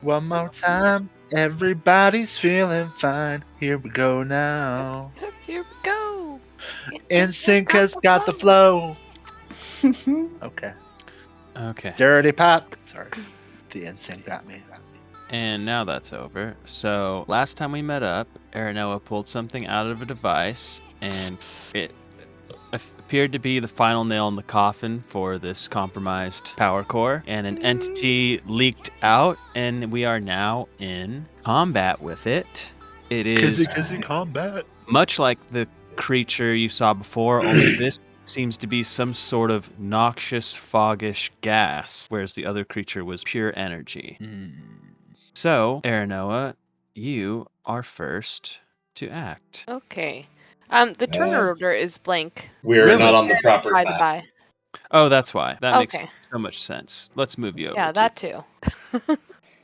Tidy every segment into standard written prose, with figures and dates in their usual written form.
one more time. Everybody's feeling fine. Here we go now. Here we go. NSYNC has got the flow. Okay. Okay. Dirty pop. Sorry. The NSYNC got me. And now that's over. So last time we met up, Aranoa pulled something out of a device, and it appeared to be the final nail in the coffin for this compromised power core. And an entity leaked out, and we are now in combat with it. It is Kizzy combat. much like the creature you saw before, only this seems to be some sort of noxious, foggish gas, whereas the other creature was pure energy. So, Aranoa, you are first to act. Okay. The turn order is blank. We're Really? not on the proper By the map. by. Oh, that's why. That makes Okay. so much sense. Let's move you over. Yeah, that too.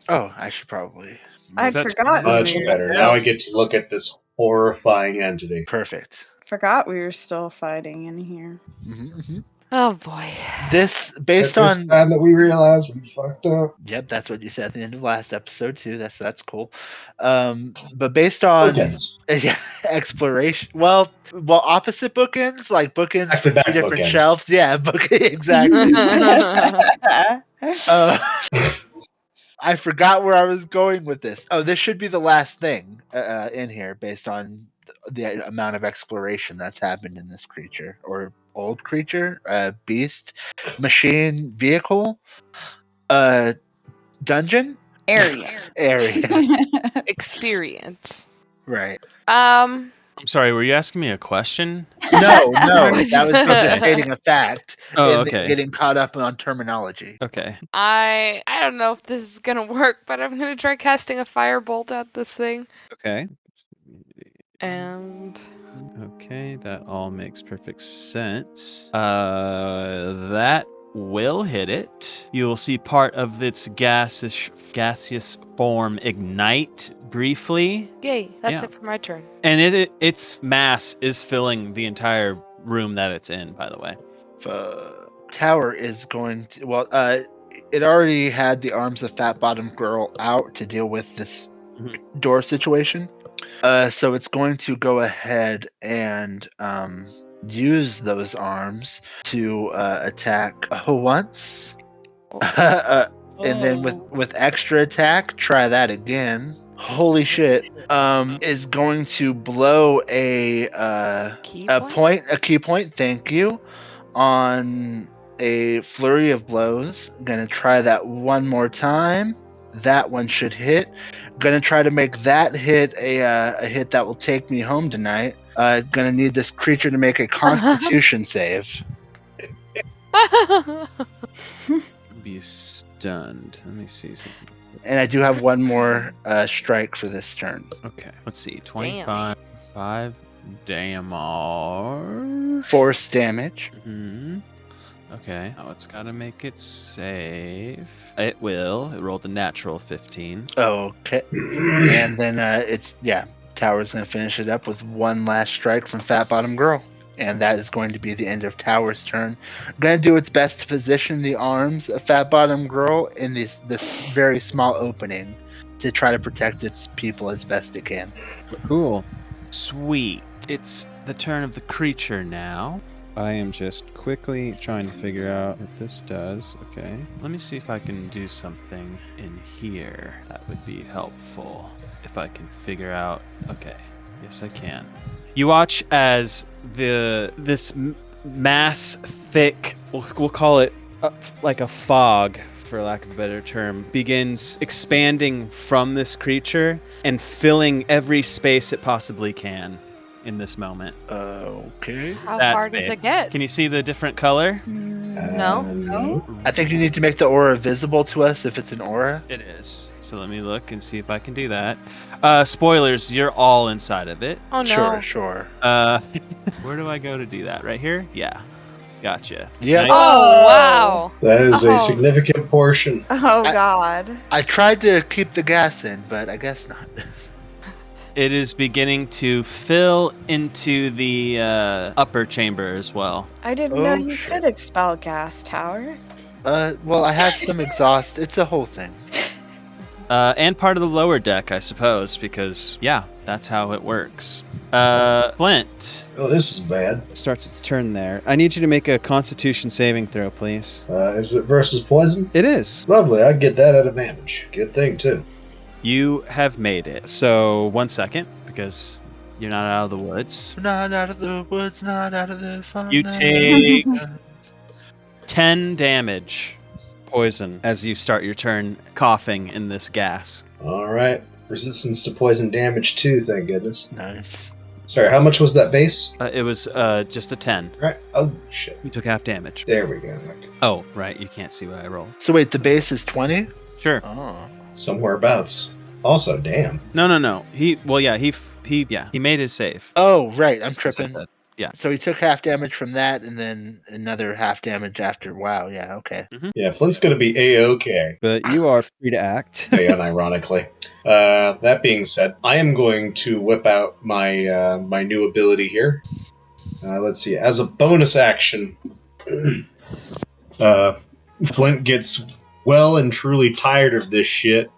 Oh, I should probably. I'd that- forgotten. Much we were better. still- Now I get to look at this horrifying entity. Perfect. Forgot we were still fighting in here. Oh boy. This based At this on. time that we realized we fucked up. Yep, that's what you said at the end of last episode too. That's cool. But based on Bookends. yeah, exploration. Well, opposite bookends, like bookends from Back-to-back two different bookends. shelves. Yeah, exactly. I forgot where I was going with this. Oh, this should be the last thing in here, based on the amount of exploration that's happened in this creature or old creature, beast, machine, vehicle, dungeon, Area. area. Experience. Right. Um. I'm sorry, were you asking me a question? No, that was me just stating a fact. Oh, and okay. Getting caught up on terminology. Okay. I don't know if this is gonna work, but I'm gonna try casting a firebolt at this thing. Okay. And Okay, that all makes perfect sense. That will hit it. You will see part of its gaseous form ignite briefly, yay, that's Yeah. it for my turn. and its mass is filling the entire room that it's in, by the way. Tower is going to. Well, it already had the arms of Fat Bottom Girl out to deal with this door situation. So it's going to go ahead and use those arms to attack once, and then with extra attack, try that again. Holy shit! Is going to blow a Key key point. Thank you. On a flurry of blows. Gonna try that one more time. That one should hit. Gonna try to make that hit a hit that will take me home tonight. Gonna need this creature to make a Constitution save. Be stunned. Let me see something. And I do have one more strike for this turn. Okay, let's see. 25, 5 damage. Force damage. Mhm. Okay, now it's got to make it save. It will. It rolled a natural 15. Okay. And then Tower's gonna finish it up with one last strike from Fat Bottom Girl. And that is going to be the end of Tower's turn. Going to do its best to position the arms of Fat Bottom Girl in this very small opening to try to protect its people as best it can. Cool. Sweet. It's the turn of the creature now. I am just quickly trying to figure out what this does. Okay. Let me see if I can do something in here that would be helpful. If I can figure out. Okay. Yes, I can. You watch as this mass thick, we'll call it like a fog, for lack of a better term, begins expanding from this creature and filling every space it possibly can in this moment. Okay. How That's far does big. it get? Can you see the different color? No. No. I think you need to make the aura visible to us if it's an aura. It is. So let me look and see if I can do that. Spoilers, you're all inside of it. Oh no. Sure. Where do I go to do that? Right here? Yeah. Gotcha. Yeah. Nice. Oh wow. That is Oh. a significant portion. Oh God. I tried to keep the gas in, but I guess not. It is beginning to fill into the upper chamber as well. I didn't know Oh, you shit. could expel gas, Tower. Well, I have some exhaust. It's a whole thing. And part of the lower deck, I suppose, because, yeah, that's how it works. Flint. Oh, this is bad. Starts its turn there. I need you to make a Constitution saving throw, please. Is it versus poison? It is. Lovely, I get that at advantage. Good thing, too. You have made it. So, 1 second, because you're not out of the woods. Not out of the woods, not out of the fun. You take 10 damage poison as you start your turn coughing in this gas. All right. Resistance to poison damage 2, thank goodness. Nice. Sorry, how much was that base? It was just a 10. Right. Oh, shit. You took half damage. There we go. Oh, right. You can't see what I rolled. So wait, the base is 20? Sure. Oh. Somewhere abouts. Also, damn. No. He made his save. Oh, right. I'm as I tripping. said. Yeah. So he took half damage from that and then another half damage after. Wow. Yeah. Okay. Yeah, Flint's gonna be A-OK. But you are free to act. Unironically. That being said, I am going to whip out my my new ability here. Let's see. As a bonus action, Flint gets well and truly tired of this shit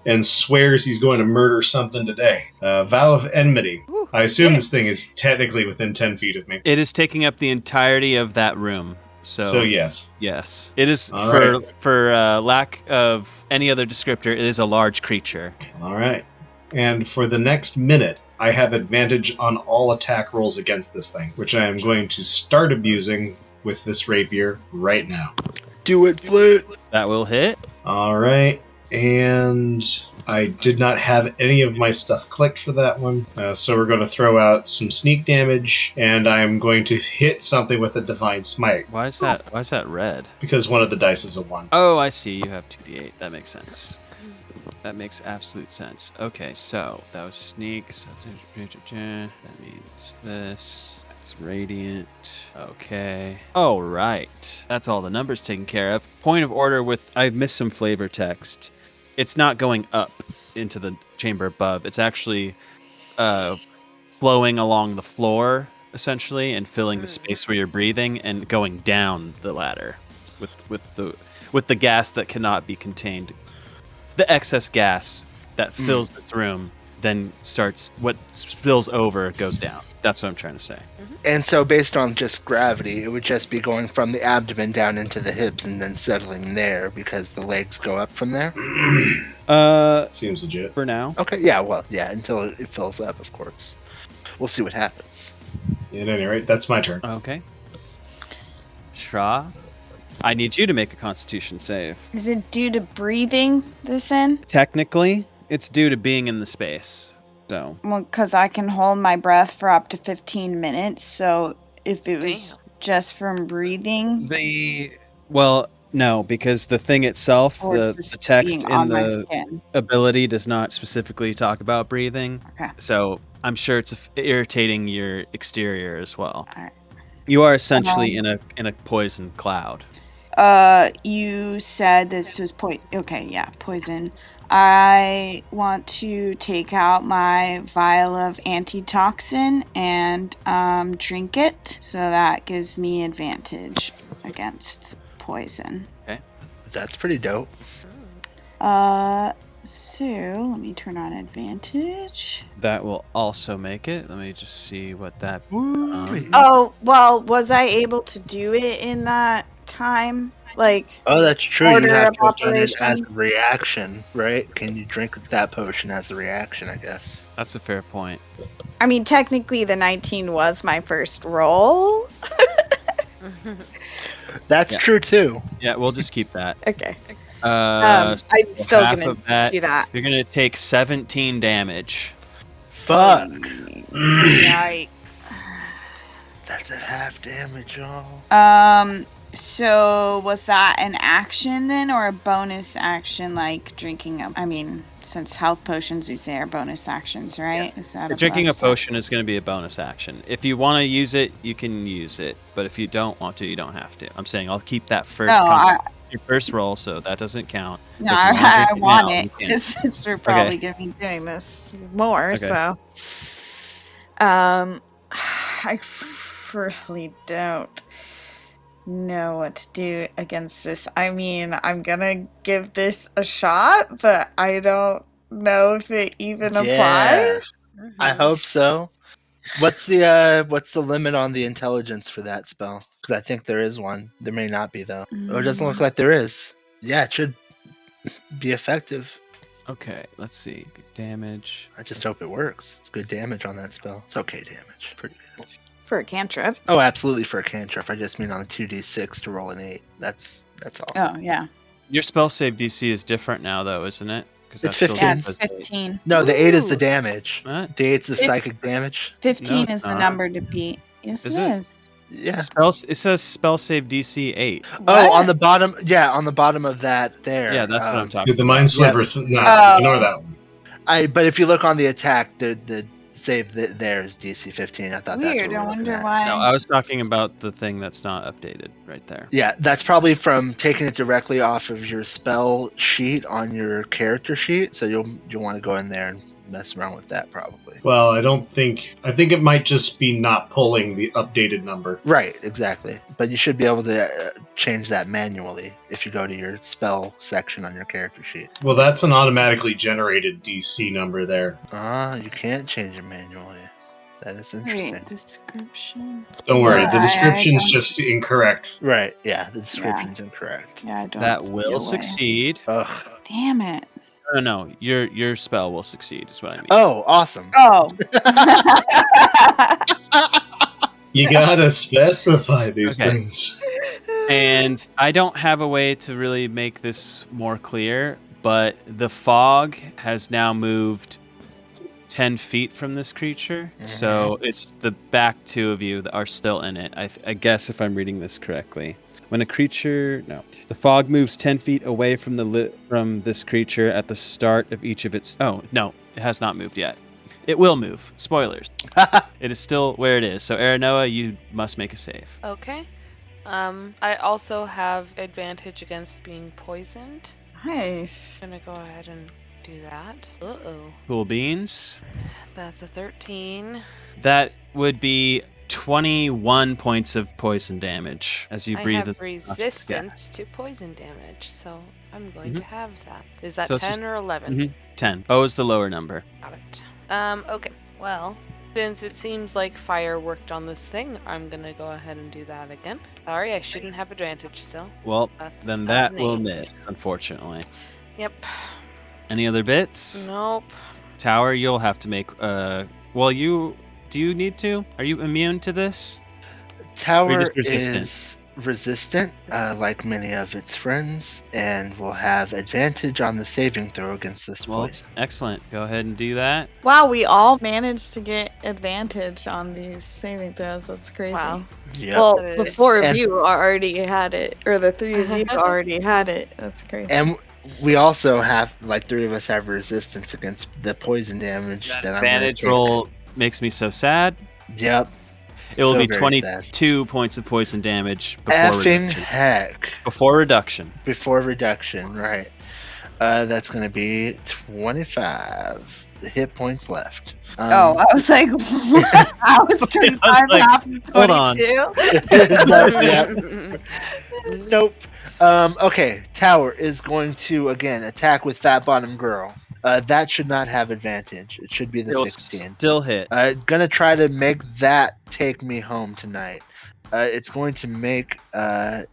and swears he's going to murder something today. Vow of Enmity. Ooh, I assume yeah. this thing is technically within 10 feet of me. It is taking up the entirety of that room. So yes. Yes. It is, All for lack of any other descriptor, it is a large creature. All right. And for the next minute, I have advantage on all attack rolls against this thing, which I am going to start abusing with this rapier right now. Do it, Flint. That will hit. All right. And I did not have any of my stuff clicked for that one. So we're going to throw out some sneak damage, and I'm going to hit something with a Divine Smite, Why is that red? because one of the dice is a 1. Oh, I see. You have 2d8. That makes sense. That makes absolute sense. Okay, so that was sneak. So that means this. That's radiant. Okay. Oh, right. That's all the numbers taken care of. Point of order with... I missed some flavor text. It's not going up into the chamber above. It's actually flowing along the floor, essentially, and filling the space where you're breathing and going down the ladder with the gas that cannot be contained. The excess gas that fills this room then starts, what spills over goes down. That's what I'm trying to say. And so, based on just gravity, it would just be going from the abdomen down into the hips and then settling there because the legs go up from there. Seems legit. For now. Okay, yeah, well, yeah, until it fills up, of course. We'll see what happens. At any rate, that's my turn. Okay. Shra, I need you to make a Constitution save. Is it due to breathing this in? Technically, it's due to being in the space. So, Well, because I can hold my breath for up to 15 minutes, so if it was just from breathing, well, no, because the thing itself, or the just text being in on my the skin. ability does not specifically talk about breathing. Okay. So I'm sure it's irritating your exterior as well. Alright. You are essentially in a poison cloud. You said this was poison. I want to take out my vial of antitoxin and drink it, so that gives me advantage against poison. Okay. That's pretty dope. So let me turn on advantage. That will also make it. Let me just see what that. Oh, well, was I able to do it in that time? Like, Oh, that's true. You Order have of to have done it as operation. a reaction, right? Can you drink that potion as a reaction, I guess? That's a fair point. I mean, technically the 19 was my first roll. That's Yeah. true, too. Yeah, we'll just keep that. Okay. So I'm still half gonna of that, do that. You're gonna take 17 damage. Fuck. Yikes. That's at half damage, y'all. So was that an action then, or a bonus action, like drinking a? I mean, since health potions we say are bonus actions, right? Is that Drinking a bonus potion is going to be a bonus action. If you want to use it, you can use it. But if you don't want to, you don't have to. I'm saying I'll keep that first. No, your first roll, so that doesn't count. No, If you I drink want now, it you can. because we're probably going to be doing this more. Okay. So, I really don't. know what to do against this. I mean, I'm gonna give this a shot, but I don't know if it even Yeah, applies. I hope so. What's the limit on the intelligence for that spell? Because I think there is one. There may not be though. Oh, it doesn't look like there is. Yeah, it should be effective. Okay, let's see. Good damage. I just hope it works. It's good damage on that spell. It's okay damage. Pretty good. For a cantrip. Oh, absolutely for a cantrip. I just mean on the 2d6 to roll an 8. That's all. Oh, yeah. Your spell save DC is different now, though, isn't it? Because It's 15. Yeah, it's 15. No, the 8 is the Ooh. damage. What? The 8's the Fif- psychic damage. 15 No, is it's the not. number to beat. Yes, Is it it? is. Yeah. It says spell save DC 8. Oh, on What? the bottom. Yeah, on the bottom of that there. Yeah, that's what I'm talking Dude, the about. mind sliver. Oh. Ignore that one. But if you look on the attack, the save there is DC 15. I thought that's Weird. what I we're looking wonder at. why. No, I was talking about the thing that's not updated right there. Yeah, that's probably from taking it directly off of your spell sheet on your character sheet. So you'll want to go in there and mess around with that probably. Well, I think it might just be not pulling the updated number. Right, exactly. But you should be able to change that manually if you go to your spell section on your character sheet. Well, that's an automatically generated DC number there. You can't change it manually. That is interesting. Wait, description. Don't worry, Yeah, the I description's don't- just incorrect. Right, yeah, the description's incorrect. Yeah, I don't That see a will way. succeed. Ugh. Damn it. No, your spell will succeed, is what I mean. Oh, awesome. Oh. You gotta specify these Okay. things. And I don't have a way to really make this more clear, but the fog has now moved 10 feet from this creature. So it's the back two of you that are still in it. I guess if I'm reading this correctly. When a creature, no, the fog moves 10 feet away from from this creature at the start of each of its. Oh no, it has not moved yet. It will move. Spoilers. It is still where it is. So Aranoa, you must make a save. Okay. I also have advantage against being poisoned. Nice. Gonna go ahead and do that. Uh-oh. Cool beans. That's a 13. That would be 21 points of poison damage as you I breathe. have in- resistance to poison damage, so I'm going Mhm. to have that. Is that So it's 10 just- or 11? Mhm. 10. O is the lower number. Got it. Okay. Well, since it seems like fire worked on this thing, I'm gonna go ahead and do that again. Sorry, I shouldn't have advantage still. Well, That's then an that will 8. miss, unfortunately. Yep. Any other bits? Nope. Tower, you'll have to make. Well, do you need to? Are you immune to this? Tower just resistant? is resistant, like many of its friends, and will have advantage on the saving throw against this Well, poison. excellent. Go ahead and do that. Wow, we all managed to get advantage on these saving throws. That's crazy. Wow. Yep. Well, That the is- 4 of And- you already had it, or the 3 of you already had it. That's crazy. And we also have, like, 3 of us have resistance against the poison damage That that I'm gonna advantage take. roll makes me so sad. Yep. It will So be very 22 points of poison damage before Effing reduction. heck. Before reduction. Before reduction, right. That's going to be 25 hit points left. Oh, I was like, I was 25 like, half of hold on. 22. Nope. Okay, Tower is going to, again, attack with Fat Bottom Girl. That should not have advantage. It should be the It'll 16. still hit. Gonna try to make that take me home tonight. It's going to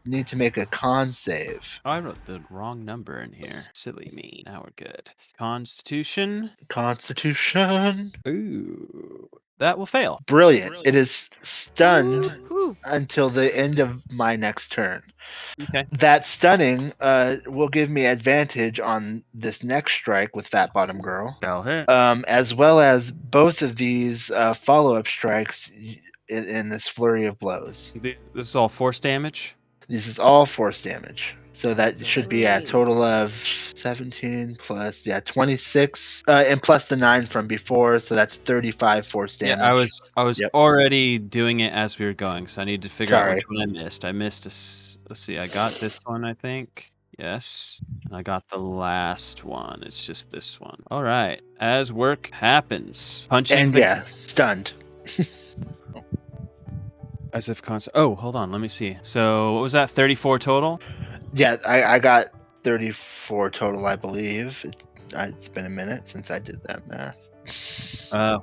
need to make a con save. Oh, I wrote the wrong number in here. Silly me. Now we're good. Constitution. Constitution. Ooh. That will fail. Brilliant. It is stunned Woo. until the end of my next turn. Okay. That stunning will give me advantage on this next strike with Fat Bottom Girl, That'll hit. as well as both of these follow-up strikes in this flurry of blows. This is all force damage. This is all force damage. So that should be a Sweet. total of 17 plus, 26, and plus the 9 from before, so that's 35 force damage. Yeah, I was Yep. already doing it as we were going, so I need to figure out Sorry. which one I missed. I missed let's see, I got this one, I think. Yes. And I got the last one. It's just this one. All right. As work happens. Punching And the yeah, stunned. As if constant. Oh, hold on. Let me see. So what was that? 34 total? Yeah, I got 34 total, I believe. It's been a minute since I did that math.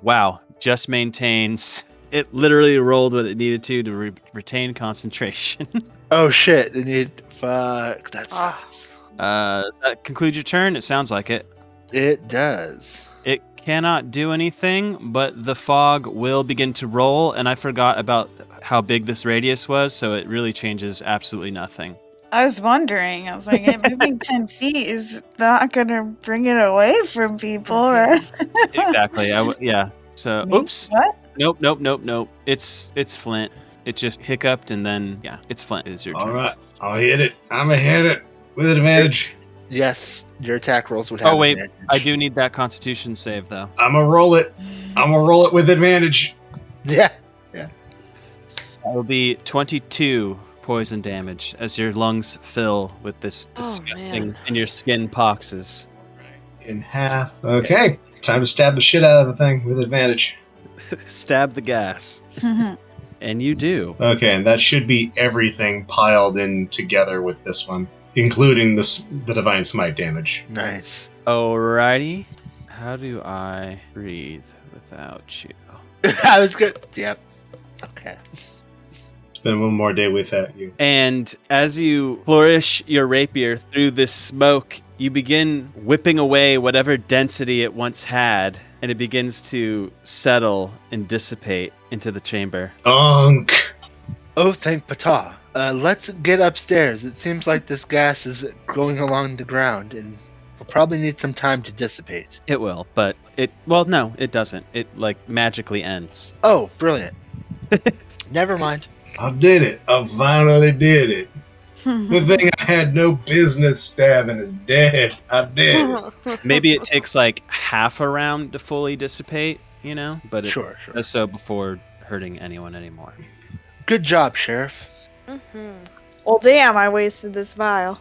Wow. Just maintains. It literally rolled what it needed to retain concentration. Oh shit! Fuck. That Ah. sucks. Does that conclude your turn? It sounds like it. It does. It cannot do anything, but the fog will begin to roll, and I forgot about how big this radius was, so it really changes absolutely nothing. I was wondering. I was like, moving 10 feet is not going to bring it away from people, right? Exactly. Yeah. So, Me? oops. What? Nope. It's Flint. It just hiccuped, and then, yeah, it's Flint. It's your turn. All right, I'll hit it. I'm gonna hit it with advantage. Yes, your attack rolls would have. Oh, wait. advantage. I do need that Constitution save, though. I'm gonna roll it. I'm gonna roll it with advantage. Yeah. That will be 22 poison damage as your lungs fill with this disgusting, man. and your skin poxes. In half. Okay, time to stab the shit out of the thing with advantage. Stab the gas. And you do. Okay, and that should be everything piled in together with this one, including the Divine Smite damage. Nice. Alrighty. How do I breathe without you? I was good. Yep. Okay. Spend one more day without you. And as you flourish your rapier through this smoke, you begin whipping away whatever density it once had, and it begins to settle and dissipate into the chamber. Unk! Oh, thank Ptah. Let's get upstairs. It seems like this gas is going along the ground, and we'll probably need some time to dissipate. It will, but no, it doesn't. It, magically ends. Oh, brilliant. Never mind. I did it. I finally did it. The thing I had no business stabbing is dead. I did it. Maybe it takes half a round to fully dissipate, but it Sure. does so before hurting anyone anymore. Good job, Sheriff. Well, damn, I wasted this vial.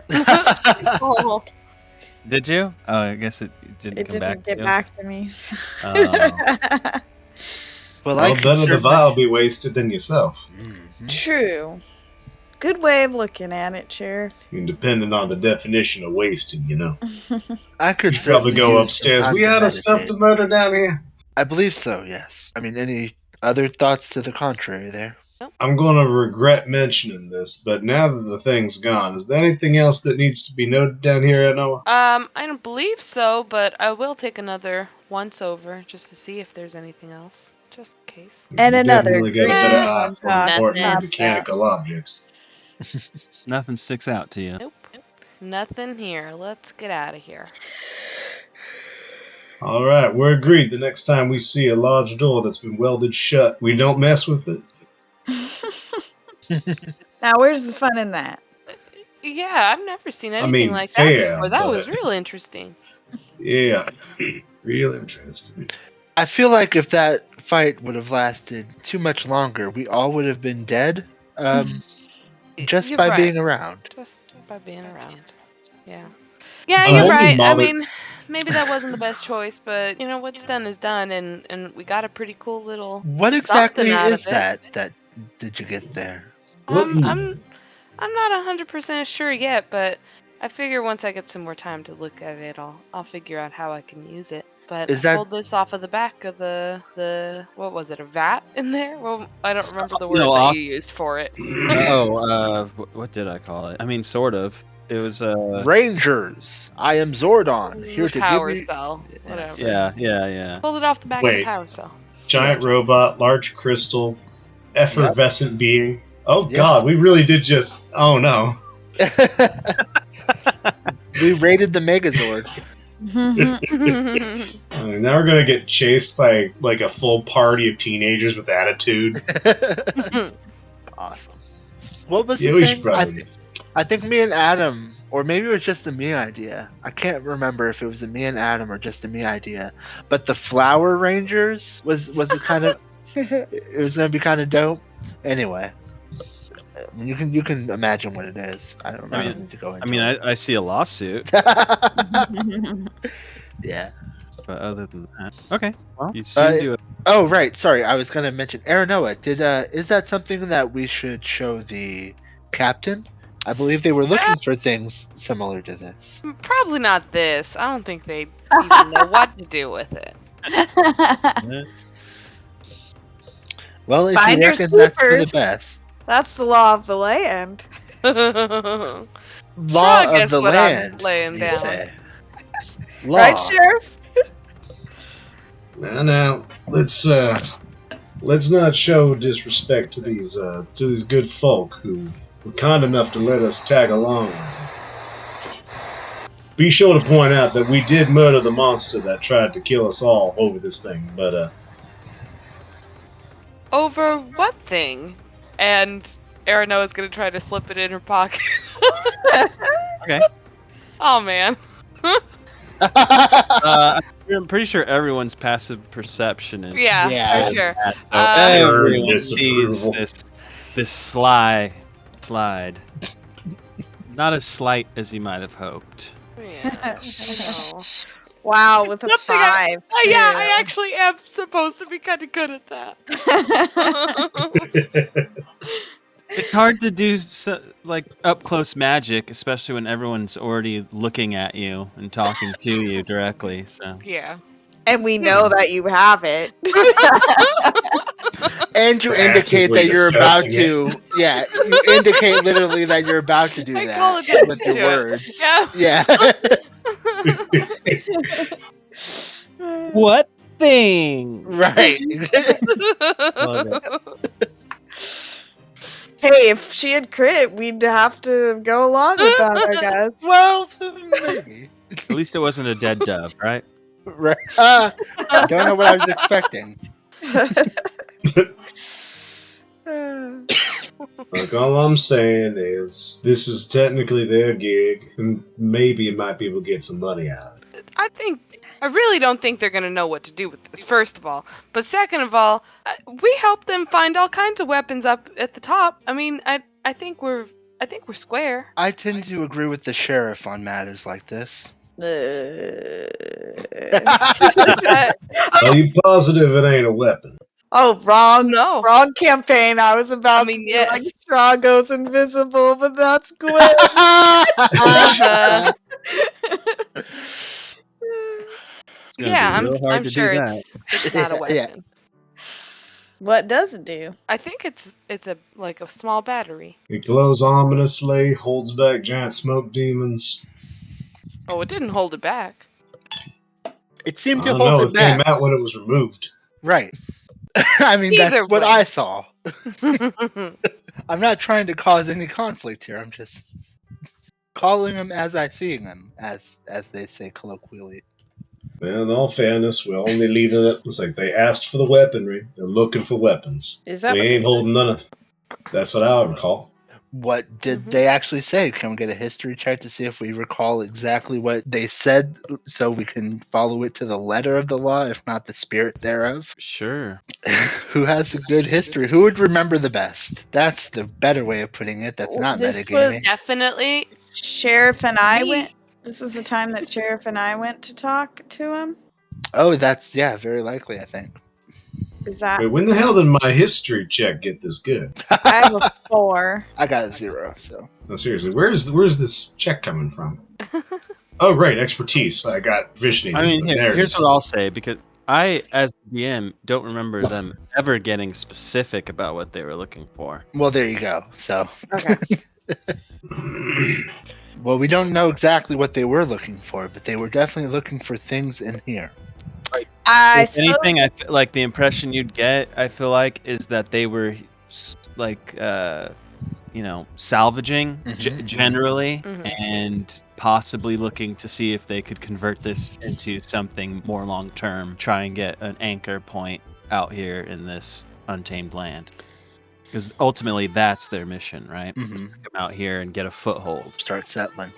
Oh. Did you? Oh, I guess it didn't It come back didn't get to you. back to me. So. Oh. Well, I Well, could better the certainly- vial be wasted than yourself. Mhm. True. Good way of looking at it, Sheriff. I mean, depending on the definition of wasted, you know. I could You should probably certainly go use upstairs. some time We to had a stuff meditate. to murder down here. I believe so, yes. I mean, any other thoughts to the contrary there? I'm going to regret mentioning this, but now that the thing's gone, is there anything else that needs to be noted down here, Noah? I don't believe so, but I will take another once over just to see if there's anything else, just in case. And You another definitely got a green better one eye for important pops mechanical objects. Nothing sticks out to you. Nope. Nothing here. Let's get out of here. All right, we're agreed. The next time we see a large door that's been welded shut, we don't mess with it. Now, where's the fun in that? Yeah, I've never seen anything mean, like fair, that before. That was but- real interesting. Yeah, real interesting. I feel like if that fight would have lasted too much longer, we all would have been dead. Just You're by right. being around. Just by being around. Yeah. Yeah, I'm you're only right. I bothered- mean, maybe that wasn't the best choice, but what's done is done, and we got a pretty cool little. What exactly Something out is of it. that did you get there? What I'm not 100% sure yet, but I figure once I get some more time to look at it, I'll figure out how I can use it. But Is I that- pulled this off of the back of the what was it, a vat in there? Well, I don't remember the word No, that off- you used for it. What did I call it? I mean, sort of. It was Rangers, I am Zordon, here to power give you. cell, Yes. whatever. yeah. Pulled it off the back of Wait. the power cell. Giant robot, large crystal, effervescent being. Oh Yes. god, we really did just. Oh no. We raided the Megazord. I mean, now we're gonna get chased by like a full party of teenagers with attitude. Awesome. What was Yeah, the we thing? should probably. I think me and Adam, or maybe it was just a me idea. I can't remember if it was a me and Adam or just a me idea. But the Flower Rangers was it kind of it was gonna be kind of dope. Anyway, you can imagine what it is. I don't I mean- need to go into. I mean, I see a lawsuit. yeah. But other than that, okay. Well, you seem to. Oh, right. Sorry, I was going to mention Aranoa. Is that something that we should show the captain? I believe they were looking for things similar to this. Probably not this. I don't think they even know what to do with it. Well, if Finders you reckon that's for the keepers. best. That's the law of the land. Law Shrug of is the what I'm land, laying you down. say. Law. Right, Sheriff? Now, let's not show disrespect to these good folk who were kind enough to let us tag along. Be sure to point out that we did murder the monster that tried to kill us all over this thing, but Over what thing? And Aranoa's gonna try to slip it in her pocket. Okay. Oh man. I'm pretty sure everyone's passive perception is. Yeah, for sure. So everyone disapproval. sees this slide. Not as slight as you might have hoped. Yeah. No. Wow, with a Something 5. Yeah, too. I actually am supposed to be kind of good at that. It's hard to do like up close magic, especially when everyone's already looking at you and talking to you directly. So Yeah. And we know that you have it. And you indicate Actively that you're about discussing to. Yeah, you indicate literally that you're about to do I that call attention with your to it. words. Yeah. Yeah. what thing? Right. Love it. Hey, if she had crit, we'd have to go along with that, I guess. Well, maybe. At least it wasn't a dead dove, right? Right. Don't know what I was expecting. Look, all I'm saying is this is technically their gig, and maybe you might be able to get some money out of it. I really don't think they're gonna know what to do with this, first of all. But second of all, we helped them find all kinds of weapons up at the top. I mean, I think we're square. I tend to agree with the sheriff on matters like this. Are you positive it ain't a weapon? Oh, wrong. No. Wrong campaign. I was about I mean, to be yeah. like Straw goes invisible, but that's good. Uh-huh. It's gonna Yeah, be real hard I'm to sure do that. it's not a Yeah. weapon. What does it do? I think it's a like a small battery. It glows ominously, holds back giant smoke demons. Oh, it didn't hold it back. It seemed I to don't hold know, it it came back. out when it was removed. Right. I mean, Either that's what way. I saw. I'm not trying to cause any conflict here. I'm just calling them as I see them, as they say colloquially. Well, in all fairness, we're only leaving it. It's like they asked for the weaponry. They're looking for weapons. Is that We what ain't this holding none of. That's what I recall. What did Mhm. they actually say? Can we get a history check to see if we recall exactly what they said so we can follow it to the letter of the law, if not the spirit thereof? Sure. Who has a good history? Who would remember the best? That's the better way of putting it. That's not This metagaming. Definitely. Sheriff and I Me. went. This was the time that Sheriff and I went to talk to him. Oh, that's, yeah, very likely, I think. Is that? Wait, when the hell did my history check get this good? I have a 4. I got a 0, so. No, seriously, where's this check coming from? Oh, right, expertise. I got visioning. I mean, there it here's is. what I'll say, because I, as DM, don't remember them ever getting specific about what they were looking for. Well, there you go. So, Okay. well, we don't know exactly what they were looking for, but they were definitely looking for things in here. I If anything, I feel like the impression you'd get, I feel like, is that they were like, salvaging Mhm. generally, Mhm. and possibly looking to see if they could convert this into something more long term. Try and get an anchor point out here in this untamed land, because ultimately that's their mission, right? Mhm. Is to come out here and get a foothold. Start settling.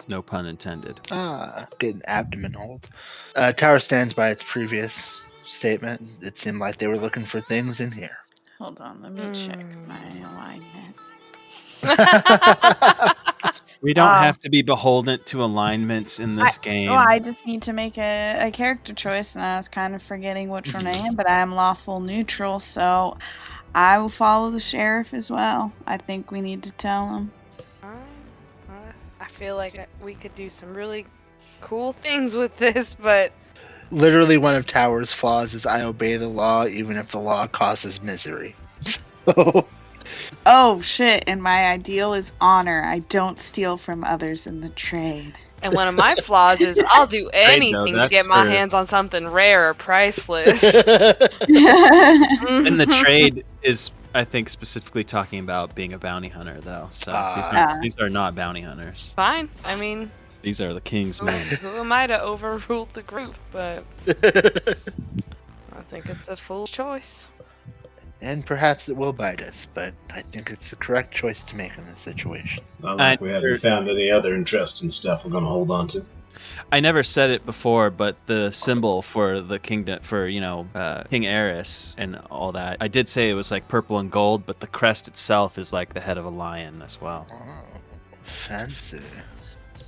No pun intended. Get an abdomen hold. Tower stands by its previous statement. It seemed like they were looking for things in here. Hold on, let me check my alignment. We don't have to be beholden to alignments in this game. Well, I just need to make a character choice, and I was kind of forgetting which one I am, but I am lawful neutral, so I will follow the sheriff as well. I think we need to tell him. I feel like we could do some really cool things with this, but... Literally one of Tower's flaws is I obey the law even if the law causes misery. So... Oh, shit, and my ideal is honor. I don't steal from others in the trade. And one of my flaws is I'll do anything to get my hands on something rare or priceless. And the trade is, I think, specifically talking about being a bounty hunter, though. So these are not bounty hunters. Fine. I mean... These are the king's men. Who am I to overrule the group? But I think it's a fool's choice. And perhaps it will bite us, but I think it's the correct choice to make in this situation. Not like we haven't found any other interesting stuff we're going to hold on to. I never said it before, but the symbol for the kingdom, for, King Eris and all that, I did say it was like purple and gold, but the crest itself is like the head of a lion as well. Oh, fancy.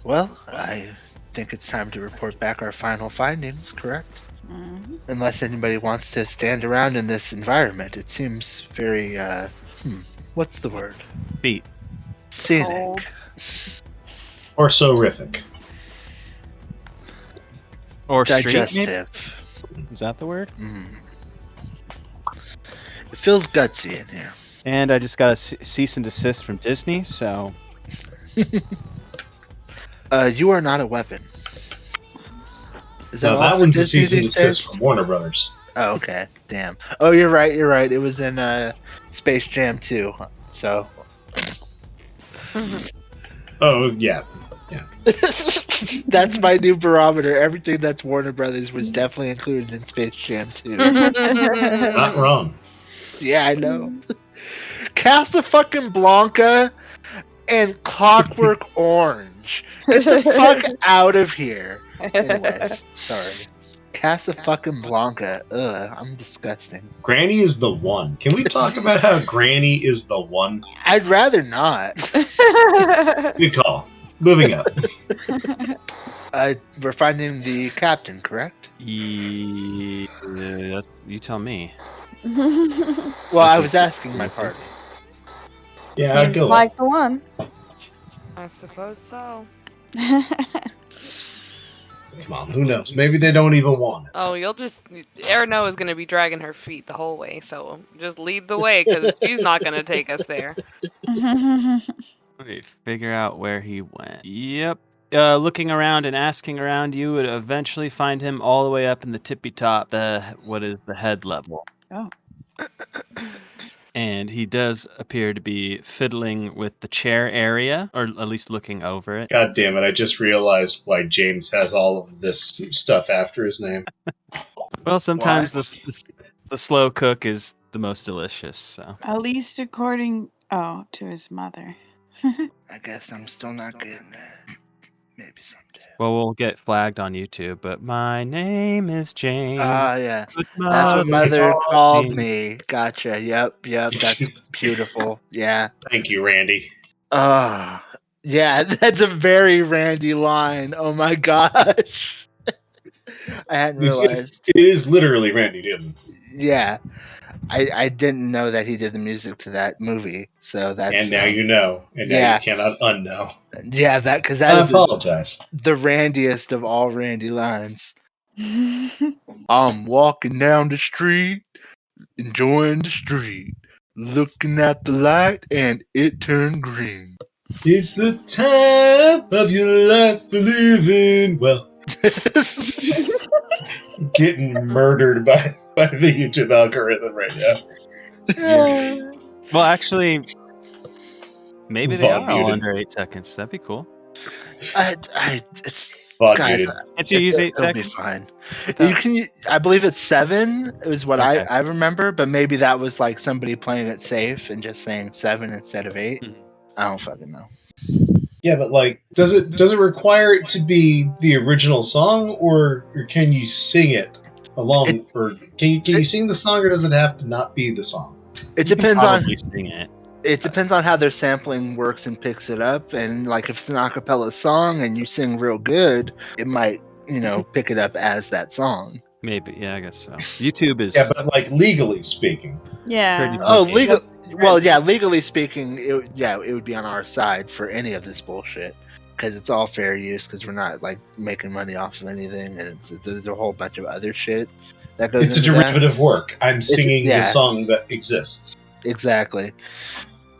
Well, I think it's time to report back our final findings, correct? Mm-hmm. Unless anybody wants to stand around in this environment. It seems very, what's the word? Beat. Scenic. Or sorific. Or digestive. Street, is that the word? It feels gutsy in here. And I just got a cease and desist from Disney, so... You are not a weapon. Is that that one's a cease and desist from Warner Brothers. Oh, okay. Damn. Oh, you're right. It was in Space Jam 2. So. Oh, yeah. That's my new barometer. Everything that's Warner Brothers was definitely included in Space Jam 2. Not wrong. Yeah, I know. Casablanca and Clockwork Orange. Get the fuck out of here. Anyways, sorry. Casablanca. Ugh, I'm disgusting. Granny is the one. Can we talk about how Granny is the one? I'd rather not. Good call. Moving up. We're finding the captain, correct? You tell me. Well, I was asking my party. Yeah, Seems I'd go like the one. I suppose so. Come on, who knows? Maybe they don't even want it. Oh, Erno is going to be dragging her feet the whole way, so just lead the way, because she's not going to take us there. Let me figure out where he went. Yep. Looking around and asking around, you would eventually find him all the way up in the tippy top, the head level. Oh. And he does appear to be fiddling with the chair area, or at least looking over it. God damn it, I just realized why James has all of this stuff after his name. Well, sometimes the slow cook is the most delicious, so. At least according to his mother. I guess I'm still not getting it. Maybe someday. Well, we'll get flagged on YouTube, but my name is James. Yeah. That's what mother called me. Gotcha. Yep. That's beautiful. Yeah. Thank you, Randy. Yeah, that's a very Randy line. Oh my gosh. I hadn't realized. It is literally Randy Newman. Yeah. I didn't know that he did the music to that movie, so that's... And now you know, and now you cannot unknow. Yeah, because that is the Randiest of all Randy lines. I'm walking down the street, enjoying the street, looking at the light, and it turned green. It's the time of your life for living well. Getting murdered by the YouTube algorithm right now. Well, actually, maybe they are all under 8 seconds. That'd be cool. It's guys. Can't you use 8 seconds? Be fine. You can. I believe it's 7. It was what I remember, but maybe that was like somebody playing it safe and just saying 7 instead of 8. I don't fucking know. Yeah, but like, does it require it to be the original song, or can you sing it along, or can you sing the song, or does it have to not be the song? It depends on. Sing it. It depends on how their sampling works and picks it up. And like if it's an acapella song and you sing real good, it might, pick it up as that song. Maybe, yeah, I guess so. YouTube is Yeah, but like legally speaking. Yeah. pretty Oh, funky. legal. That's Well, right. yeah, legally speaking, it would be on our side for any of this bullshit because it's all fair use because we're not like making money off of anything, and there's a whole bunch of other shit that goes It's a into that. derivative work. I'm singing yeah. the song that exists. Exactly.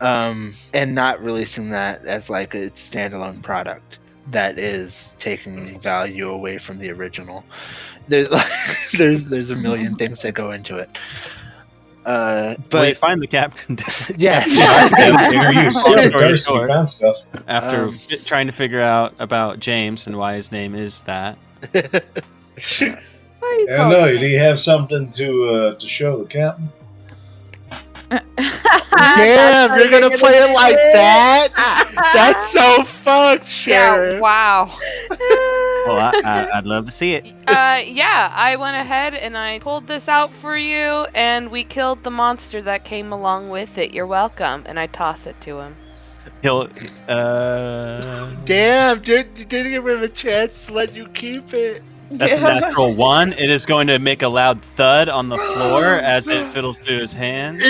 And not releasing that as like a standalone product that is taking value away from the original. There's there's a million things that go into it. Well, you But find the captain. yeah, Fair use. Long Yeah, story Darcy short. found stuff. After trying to figure out about James and why his name is that. Why are you I calling know. me Do you have something to show the captain? that? damn, That's you're how gonna play it like that? that? That's so fucked, Sheriff. Yeah, wow. Well, I'd love to see it. Yeah, I went ahead and I pulled this out for you, and we killed the monster that came along with it. You're welcome. And I toss it to him. He'll, Damn, dude, you didn't give him a chance to let you keep it. That's a natural 1. It is going to make a loud thud on the floor as it fiddles through his hands.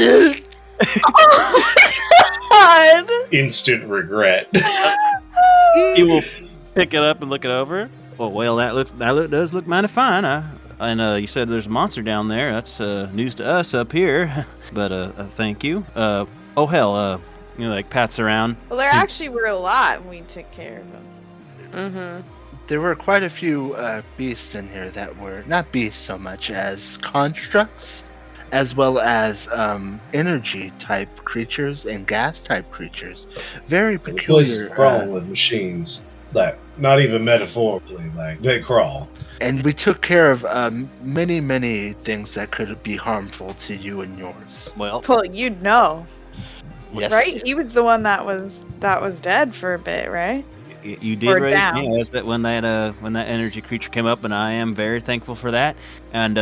God. Instant regret. He will pick it up and look it over. Well, that does look mighty fine. And you said there's a monster down there. That's news to us up here. But thank you. Oh hell, like pats around. Well, there actually were a lot, and we took care of them. Mm-hmm. There were quite a few beasts in here that were not beasts so much as constructs, as well as energy type creatures and gas type creatures. Very The place is peculiar. crawling with machines. Like, not even metaphorically, like, they crawl. And we took care of many, many things that could be harmful to you and yours. Well, Well, you'd know, Yes. right? He was the one that was dead for a bit, right? you did Or raise down. me as that when that energy creature came up, and I am very thankful for that. And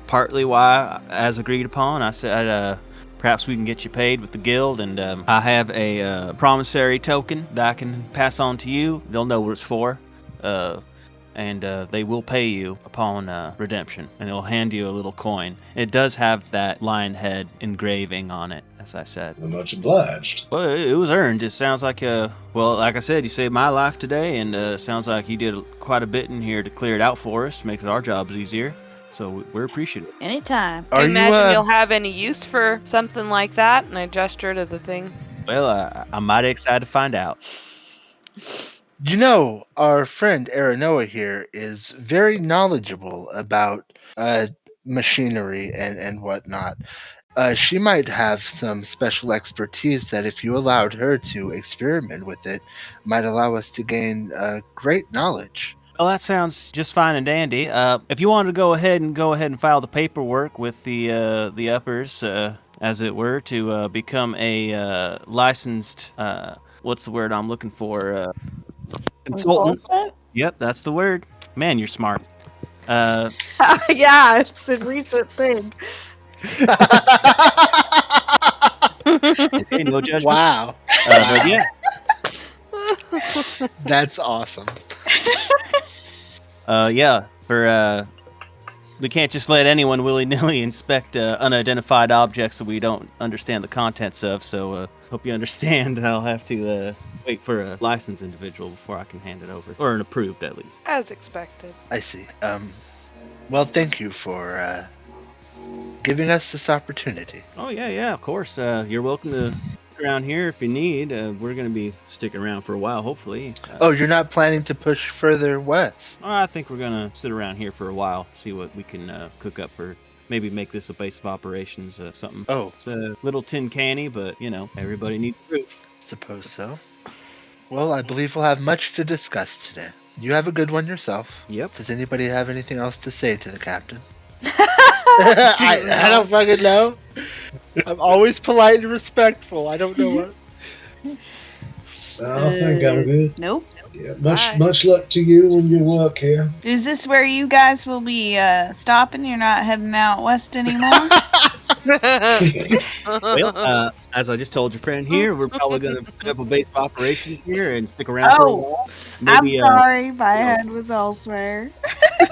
partly why, as agreed upon, I said perhaps we can get you paid with the guild, and I have a promissory token that I can pass on to you. They'll know what it's for, and they will pay you upon redemption, and they'll hand you a little coin. It does have that lion head engraving on it, as I said. Well, much obliged. Well, it was earned. It sounds like, like I said, you saved my life today, and sounds like you did quite a bit in here to clear it out for us. Makes our jobs easier, so we're appreciative. Anytime. Are I you, imagine you'll have any use for something like that. And I gesture to the thing. Well, I'm mighty excited to find out. Our friend Aranoa here is very knowledgeable about machinery and whatnot. She might have some special expertise that, if you allowed her to experiment with it, might allow us to gain great knowledge. Well, that sounds just fine and dandy. If you wanted to go ahead and file the paperwork with the uppers, as it were, to become a licensed what's the word I'm looking for? Consultant. Yep, that's the word. Man, you're smart. Yeah, it's a recent thing. Okay, no judgment. Wow. But yeah. That's awesome. We can't just let anyone willy-nilly inspect unidentified objects that we don't understand the contents of, so hope you understand. I'll have to wait for a licensed individual before I can hand it over. Or an approved, at least. As expected. I see. Well, thank you for giving us this opportunity. Oh, yeah, of course. You're welcome to stick around here if you need. We're going to be sticking around for a while, hopefully. Oh, you're not planning to push further west? I think we're going to sit around here for a while, see what we can cook up for, maybe make this a base of operations, something. Oh, It's a little tin canny, but, everybody needs a roof. suppose so. Well, I believe we'll have much to discuss today. You have a good one yourself. Yep. Does anybody have anything else to say to the captain? I don't fucking know. I'm always polite and respectful. I don't know what. I think I'm good. Nope. Yeah, Bye. much luck to you and your work here. Is this where you guys will be stopping? You're not heading out west anymore? Well, as I just told your friend here, we're probably going to set up a base of operations here and stick around for a while. Maybe I'm sorry, my head was elsewhere.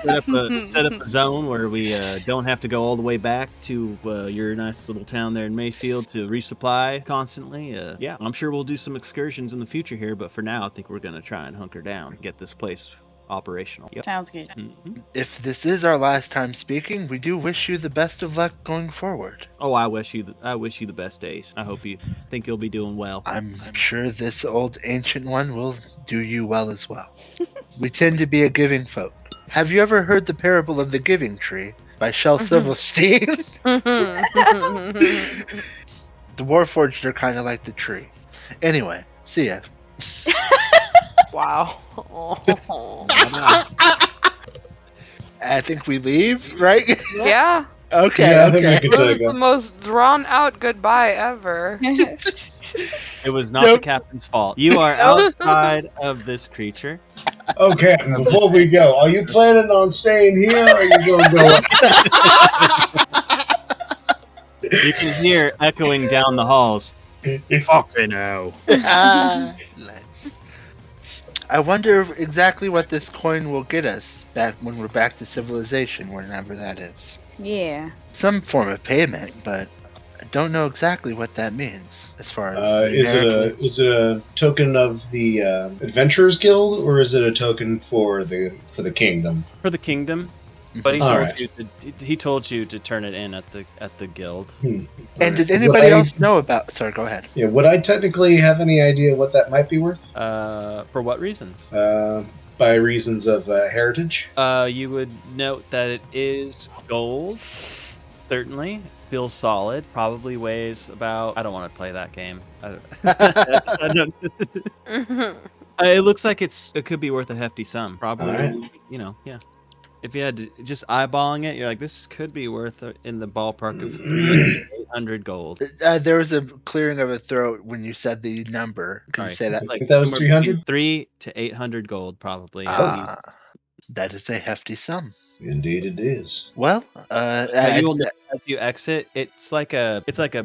set up a zone where we don't have to go all the way back to your nice little town there in Mayfield to resupply constantly. Yeah, I'm sure we'll do some excursions in the future here, but for now, I think we're going to try and hunker down and get this place operational. Yep. Sounds good. Mhm. If this is our last time speaking, we do wish you the best of luck going forward. Oh, I wish you the best days. I hope you think you'll be doing well. I'm sure this old ancient one will do you well as well. We tend to be a giving folk. Have you ever heard the parable of the giving tree by Shel Silverstein? The Warforged are kind of like the tree. Anyway, see ya. Wow. I think we leave, right? Yeah. Okay, Yeah, I think we okay. can This take is the it. most drawn out goodbye ever. It was not the Nope. captain's fault. You are outside of this creature. Okay, before we go, are you planning on staying here, or are you going to go? You can hear echoing down the halls. Fucking hell. Nice. I wonder exactly what this coin will get us back when we're back to civilization, whenever that is. Yeah. Some form of payment, but I don't know exactly what that means as far as numerically. Is it a token of the Adventurers Guild, or is it a token for the kingdom? For the kingdom. But he All told right. he told you to turn it in at the guild. And did anybody else know about? Sorry, go ahead. Yeah, would I technically have any idea what that might be worth? For what reasons? By reasons of heritage. You would note that it is gold. Certainly feels solid. Probably weighs about. I don't want to play that game. I don't- It looks like it could be worth a hefty sum. Probably. All right. Yeah. If you had to just eyeballing it, you're like, this could be worth in the ballpark of 800 gold. There was a clearing of a throat when you said the number. Can you Alright. say that? I think that was 300? 300 to 800 gold, probably. That is a hefty sum. Indeed, it is. Well, You will notice as you exit, it's like a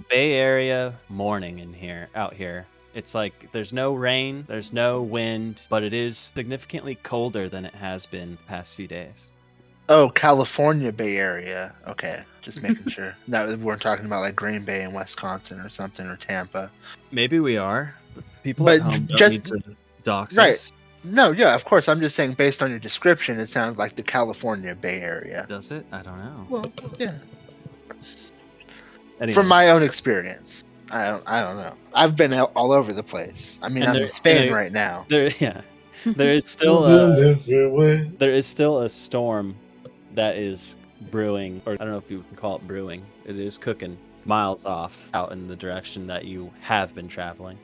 Bay Area morning out here. It's like there's no rain, there's no wind, but it is significantly colder than it has been the past few days. oh, California Bay Area. Okay, just making sure. No, we weren't talking about like Green Bay in Wisconsin or something, or Tampa. Maybe we are. People But at home don't just- need to dox Right. us. No, yeah, of course. I'm just saying, based on your description, it sounds like the California Bay Area. Does it? I don't know. Well, yeah. Anyways. From my own experience, I don't know. I've been all over the place. I mean, And I'm there- in Spain and there- right now. there is still Everywhere. there is still a storm that is brewing, or I don't know if you can call it brewing. It is cooking miles off out in the direction that you have been traveling.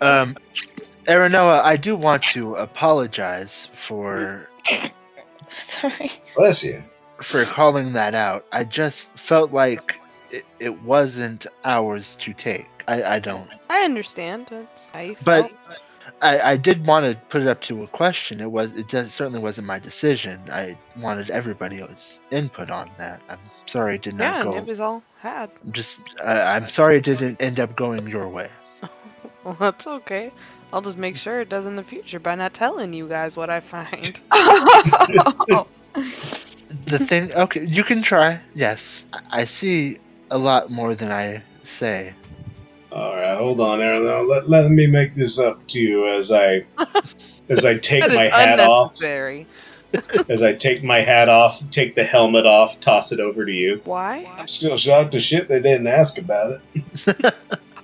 Aranoa, I do want to apologize for Sorry. Bless you. calling that out. I just felt like it wasn't ours to take. I don't. I understand. That's how you But felt. I did want to put it up to a question. Certainly wasn't my decision. I wanted everybody's input on that. I'm sorry it did not Yeah, go. it was all had. I'm sorry it didn't end up going your way. Well, that's okay. I'll just make sure it does in the future by not telling you guys what I find. The thing, okay, you can try. Yes, I see a lot more than I say. All right, hold on, Aaron. Let me make this up to you as I take That my is hat off. unnecessary. As I take my hat off, take the helmet off, toss it over to you. Why? I'm still shocked as shit they didn't ask about it.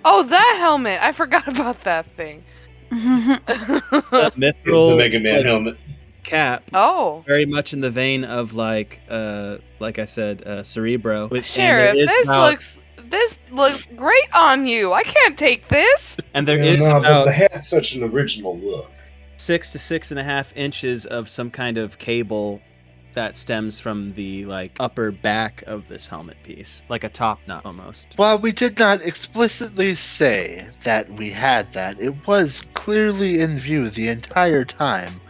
Oh, that helmet! I forgot about that thing. That The mithril Mega Man helmet. cap, Oh, very much in the vein of like I said, Cerebro. Sheriff, this looks great on you. I can't take this. And there Yeah, is no, but about the hat's such an original look. 6 to 6.5 inches of some kind of cable that stems from the like upper back of this helmet piece, like a top knot almost. While we did not explicitly say that we had that, it was clearly in view the entire time.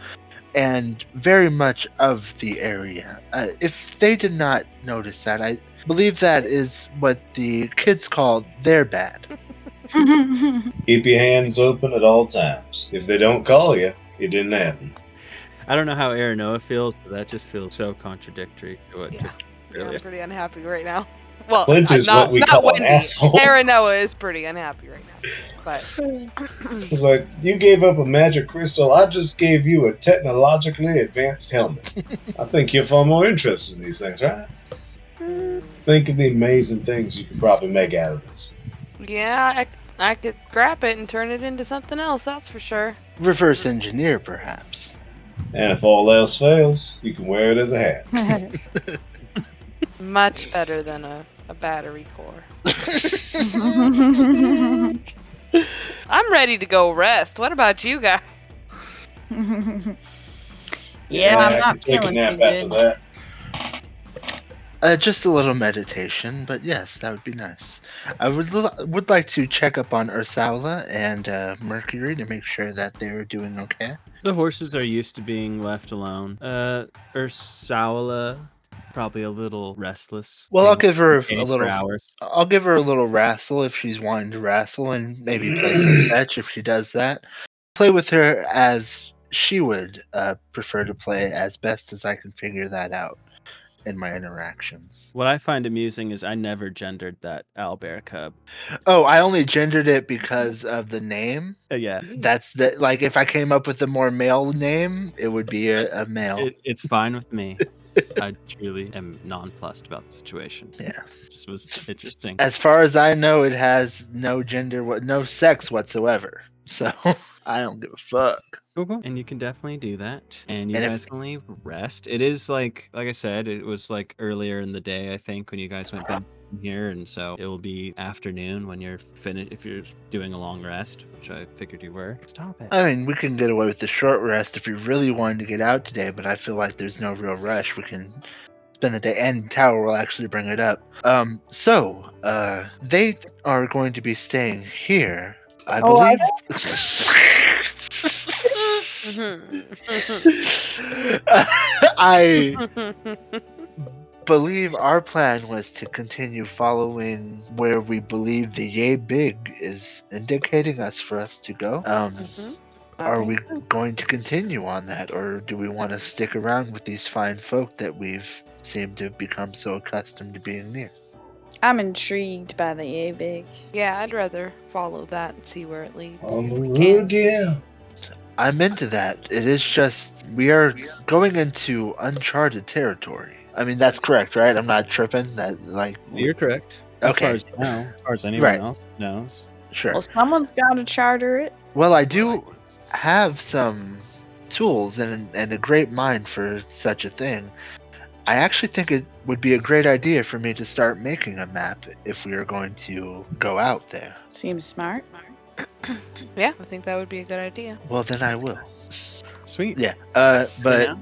and very much of the area. If they did not notice that, I believe that is what the kids call their bad. Keep your hands open at all times. If they don't call you, it didn't happen. I don't know how Aranoa feels, but that just feels so contradictory to what Yeah. took Yeah, I'm earlier. pretty unhappy right now. Well, Clint is not what we not call an Wendy. asshole. Aranoa is pretty unhappy right now. But It's like, you gave up a magic crystal, I just gave you a technologically advanced helmet. I think you're far more interested in these things, right? Think of the amazing things you could probably make out of this. yeah, I could scrap it and turn it into something else. That's for sure. Reverse engineer, perhaps. And if all else fails, you can wear it as a hat. Much better than a battery core. I'm ready to go rest. What about you guys? Yeah, I'm I not can take a feeling nap too after good. that. Just a little meditation, but yes, that would be nice. I would like to check up on Ursula and Mercury to make sure that they're doing okay. The horses are used to being left alone. Ursula, probably a little restless. Well, I'll being give her away a for little. hours. I'll give her a little wrestle if she's wanting to wrestle, and maybe play some fetch if she does that. Play with her as she would prefer to play, as best as I can figure that out in my interactions. What I find amusing is I never gendered that owlbear cub. Oh, I only gendered it because of the name. Yeah, That's the like. If I came up with a more male name, it would be a male. it's fine with me. I truly am nonplussed about the situation. Yeah. Just was interesting. As far as I know, it has no gender, no sex whatsoever. So I don't give a fuck. Cool. And you can definitely do that. And you And if- guys can only rest. It is like I said, it was like earlier in the day, I think, when you guys went back here, and so it will be afternoon when you're finished if you're doing a long rest, which I figured you were. Stop it. I mean, we can get away with the short rest if we really wanted to get out today, but I feel like there's no real rush. We can spend the day, and Tower will actually bring it up. So they are going to be staying here, I Oh, are believe. I believe our plan was to continue following where we believe the yay big is indicating us for us to go. Are we going to continue on that, or do we want to stick around with these fine folk that we've seemed to become so accustomed to being near? I'm intrigued by the yay big. Yeah, I'd rather follow that and see where it leads. On the We road can. again. I'm into that. It is just we are going into uncharted territory. I mean, that's correct, right? I'm not tripping. That like You're correct. As far Okay. as you know, as far as anyone Right. else knows. sure. Well, someone's got to charter it. Well, I do have some tools and a great mind for such a thing. I actually think it would be a great idea for me to start making a map if we are going to go out there. Seems smart. Yeah, I think that would be a good idea. Well, then I will. Sweet. Yeah. But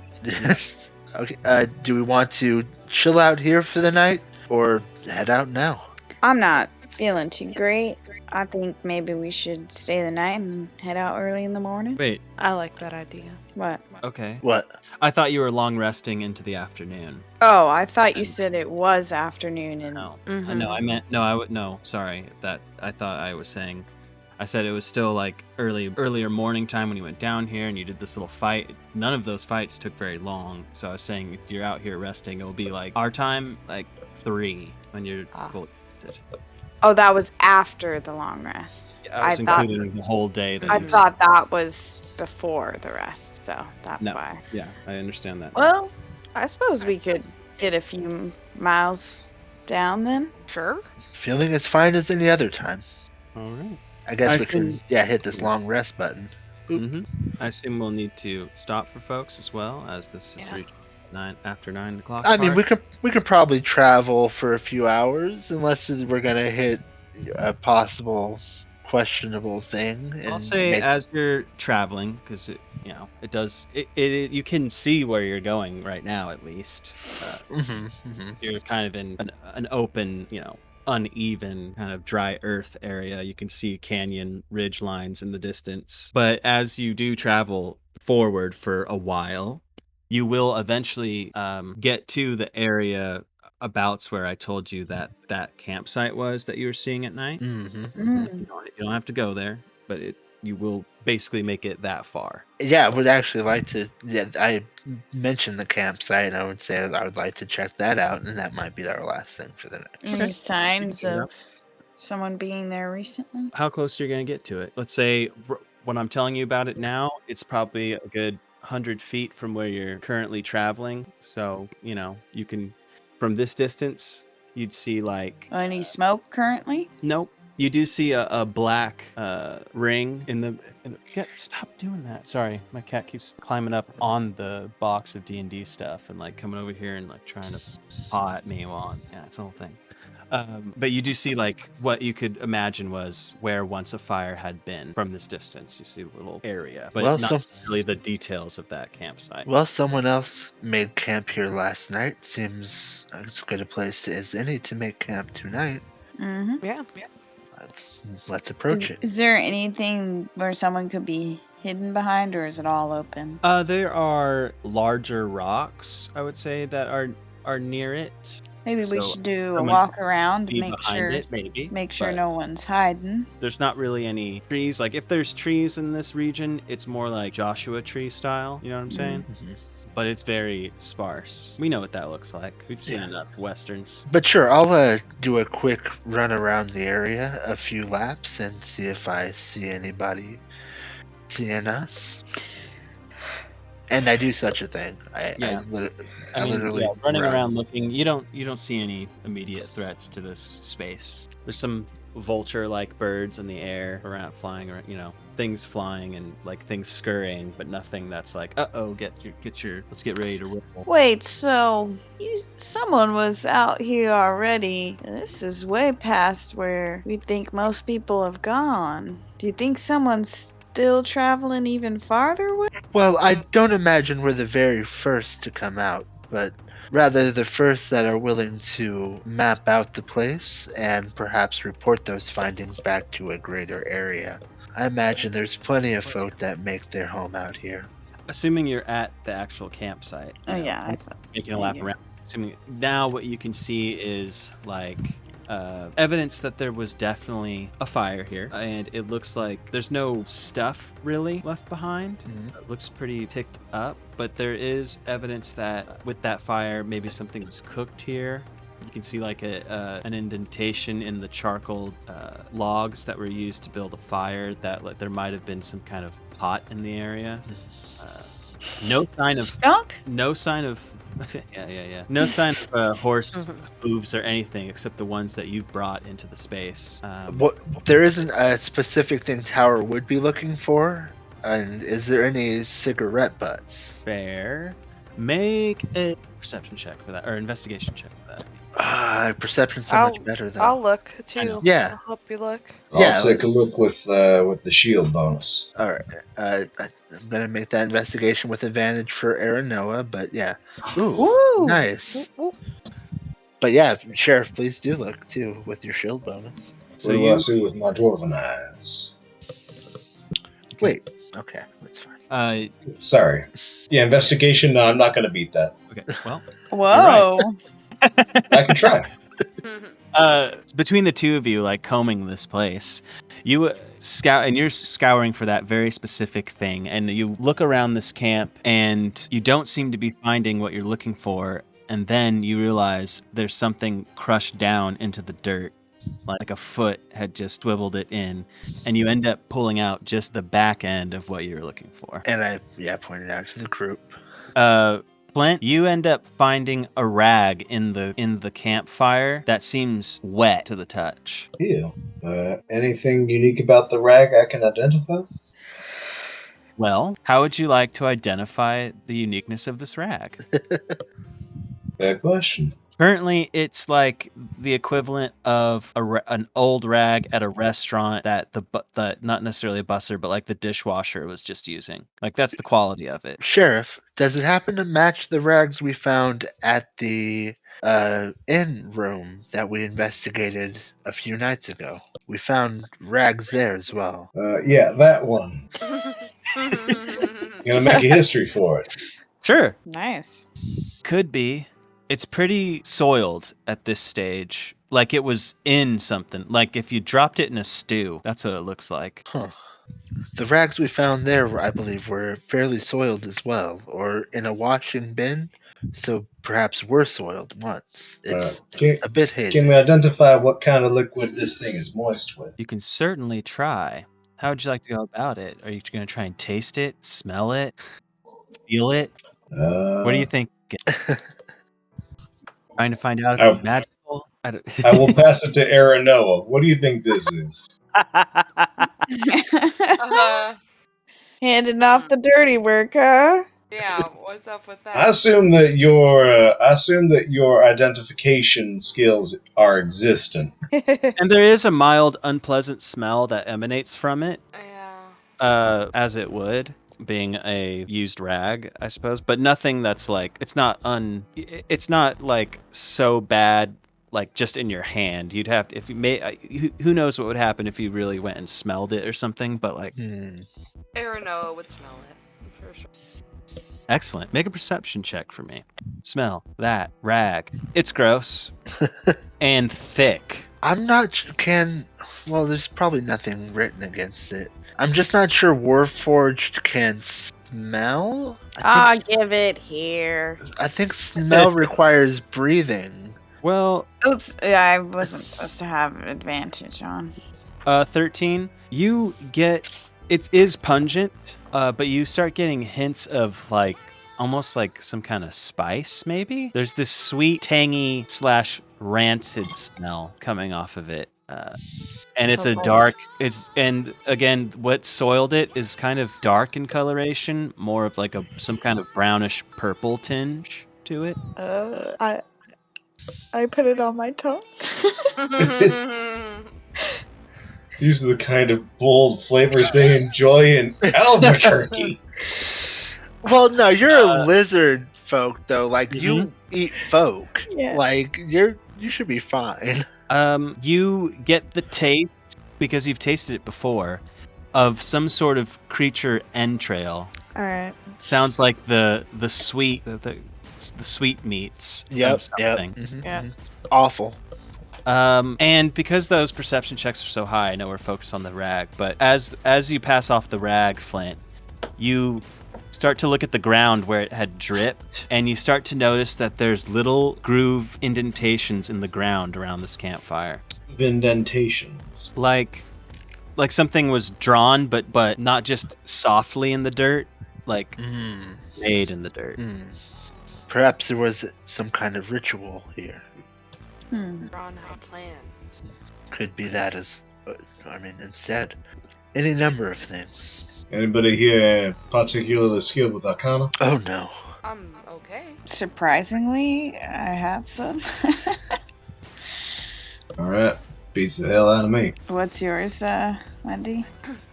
okay. Do we want to chill out here for the night or head out now? I'm not feeling too great. I think maybe we should stay the night and head out early in the morning. Wait. I like that idea. What? Okay. What? I thought you were long resting into the afternoon. Oh, I thought you said it was afternoon and No. Mhm. No, I meant no. I would no. Sorry, that I thought I was saying. I said it was still like earlier morning time when you went down here and you did this little fight. None of those fights took very long. So I was saying if you're out here resting, it will be like our time, like 3 when you're fully rested. oh, that was after the long rest. I was I thought- including the whole day that I you were- thought that was before the rest, so that's No. why. Yeah, I understand that. Well, I suppose we could get a few miles down then. Sure. Feeling as fine as any other time. All right. I guess I we can see. hit this long rest button. Mm-hmm. I assume we'll need to stop for folks as well, as this is Yeah. reaching after 9 o'clock. I mean, mark. we could probably travel for a few hours, unless we're gonna hit a possible questionable thing. And I'll say make- as you're traveling, because it does. You can see where you're going right now, at least. Mhm, mhm. You're kind of in an open, uneven kind of dry earth area. You can see canyon ridge lines in the distance. But as you do travel forward for a while, you will eventually get to the area abouts where I told you that campsite was that you were seeing at night. Mm-hmm. You don't have to go there, but you will basically make it that far. Yeah, I would actually like to. Yeah, I mentioned the campsite, and I would say I would like to check that out, and that might be our last thing for the night. Any signs Yeah. of someone being there recently? How close are you going to get to it? Let's say when I'm telling you about it now, it's probably a good 100 feet from where you're currently traveling. So, you can, from this distance, you'd see like... Any smoke currently? Nope. You do see a black ring in the... Cat, stop doing that. Sorry, my cat keeps climbing up on the box of D&D stuff and like coming over here and like trying to paw at me while yeah, it's the whole thing. But you do see like what you could imagine was where once a fire had been from this distance. You see a little area, but Well, not necessarily the details of that campsite. Well, someone else made camp here last night. Seems as good a place as any to make camp tonight. Mm-hmm. Yeah. Let's approach it. Is there anything where someone could be hidden behind, or is it all open? There are larger rocks, I would say, that are near it. Maybe we So, should do a someone walk around Be and behind it, maybe. make sure but no one's hiding. There's not really any trees. Like if there's trees in this region, it's more like Joshua tree style. You know what I'm saying? Mhm. But it's very sparse. We know what that looks like. We've seen Yeah. enough westerns. But sure, I'll do a quick run around the area, a few laps, and see if I see anybody seeing us. And I do such a thing. I literally running run. around looking, you don't see any immediate threats to this space. There's some vulture-like birds in the air around, flying around, things flying and like things scurrying, but nothing that's like, let's get ready to roll. Wait, so someone was out here already. This is way past where we think most people have gone. Do you think someone's still traveling even farther away? Well, I don't imagine we're the very first to come out, but rather the first that are willing to map out the place and perhaps report those findings back to a greater area. I imagine there's plenty of folk that make their home out here. Assuming you're at the actual campsite. Oh yeah, I thought. Making a lap around. Assuming now what you can see is like evidence that there was definitely a fire here, and it looks like there's no stuff really left behind. It looks pretty picked up, but there is evidence that with that fire, maybe something was cooked here. You can see like an indentation in the charcoal logs that were used to build a fire. That like there might have been some kind of pot in the area. No sign of skunk. No sign of yeah. No sign of horse hooves or anything except the ones that you've brought into the space. There isn't a specific thing Tower would be looking for, and is there any cigarette butts? Fair. Make a perception check for that, or investigation check for that. Perception's so much better though. I'll look too. Yeah. I'll help you look. I'll take a look with the shield bonus. All right. I'm gonna make that investigation with advantage for Aaron Noah, but yeah. Ooh, nice. But yeah, Sheriff, please do look too with your shield bonus. So what do I see with my dwarven eyes? Wait. Okay, that's fine. Sorry. Yeah, investigation. No, I'm not going to beat that. Okay. Well. Whoa. I can try. Between the two of you, like combing this place, you you're scouring for that very specific thing, and you look around this camp, and you don't seem to be finding what you're looking for, and then you realize there's something crushed down into the dirt, like a foot had just swiveled it in, and you end up pulling out just the back end of what you were looking for. And I pointed out to the group. Flint, you end up finding a rag in the campfire that seems wet to the touch. Ew. Anything unique about the rag I can identify? Well, how would you like to identify the uniqueness of this rag? Bad question. Currently, it's like the equivalent of an old rag at a restaurant that the not necessarily a busser, but like the dishwasher was just using. Like that's the quality of it. Sheriff, does it happen to match the rags we found at the inn room that we investigated a few nights ago? We found rags there as well. Yeah, that one. Gonna make a history for it. Sure, Nice. could be. It's pretty soiled at this stage. Like it was in something. Like if you dropped it in a stew, that's what it looks like. Huh. The rags we found there, I believe, were fairly soiled as well, or in a washing bin, so perhaps were soiled once. It's a bit hazy. Can we identify what kind of liquid this thing is moist with? You can certainly try. How would you like to go about it? Are you going to try and taste it, smell it, feel it? What do you think? Trying to find out if it's magical? I will pass it to Aranoa. What do you think this is? Handing off the dirty work, huh? Yeah, what's up with that? I assume that your identification skills are existent. And there is a mild, unpleasant smell that emanates from it. Yeah. As it would, being a used rag, I suppose. But nothing that's like it's not like so bad, like just in your hand. You'd have to, if you may. Who knows what would happen if you really went and smelled it or something? But like, Aranoa would smell it for sure. excellent. Make a perception check for me. Smell that rag. It's gross and thick. I'm not well, there's probably nothing written against it. I'm just not sure Warforged can smell. Give it here. I think smell requires breathing. Well, Oops, I wasn't supposed to have advantage on. 13. You get it is pungent, but you start getting hints of like almost like some kind of spice. Maybe there's this sweet, tangy / rancid smell coming off of it. And it's a dark. And again, what soiled it is kind of dark in coloration, more of like some kind of brownish purple tinge to it. I put it on my tongue. These are the kind of bold flavors they enjoy in Albuquerque. Well, no, you're a lizard folk though. Like you eat folk. Yeah. Like you should be fine. You get the taste, because you've tasted it before, of some sort of creature entrail. All right. Sounds like the sweet the sweet meats. Of something. Mm-hmm, Yeah. mm-hmm. Awful. And because those perception checks are so high, I know we're focused on the rag, but as you pass off the rag, Flint, you start to look at the ground where it had dripped, and you start to notice that there's little groove indentations in the ground around this campfire. Indentations. Like something was drawn, but not just softly in the dirt, like made in the dirt. Perhaps there was some kind of ritual here. Drawn out plans. Could be that as, instead. Any number of things. Anybody here particularly skilled with Arcana? Oh no. I'm okay. Surprisingly, I have some. Alright. Beats the hell out of me. What's yours, Wendy?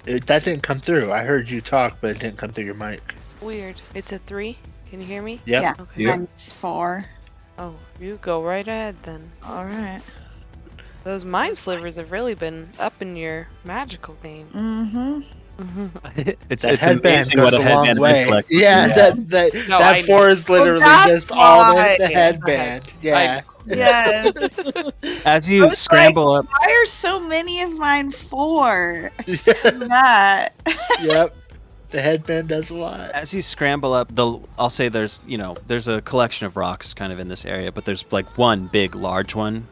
That didn't come through. I heard you talk, but it didn't come through your mic. Weird. It's a 3. Can you hear me? Yep. Yeah. Okay. Yep. Mine's 4. Oh, you go right ahead then. All right. Those mind slivers have really been up in your magical game. Mm-hmm. It's headband amazing what a goes long headband way. intellect. Yeah, No, that I 4 is literally that's just all in the why. headband. Yeah. Yes. As I you was scramble up, Why are so many of mine 4? Yeah. Not. Yep. The headband does a lot. as you scramble up, I'll say there's a collection of rocks kind of in this area, but there's like one big, large one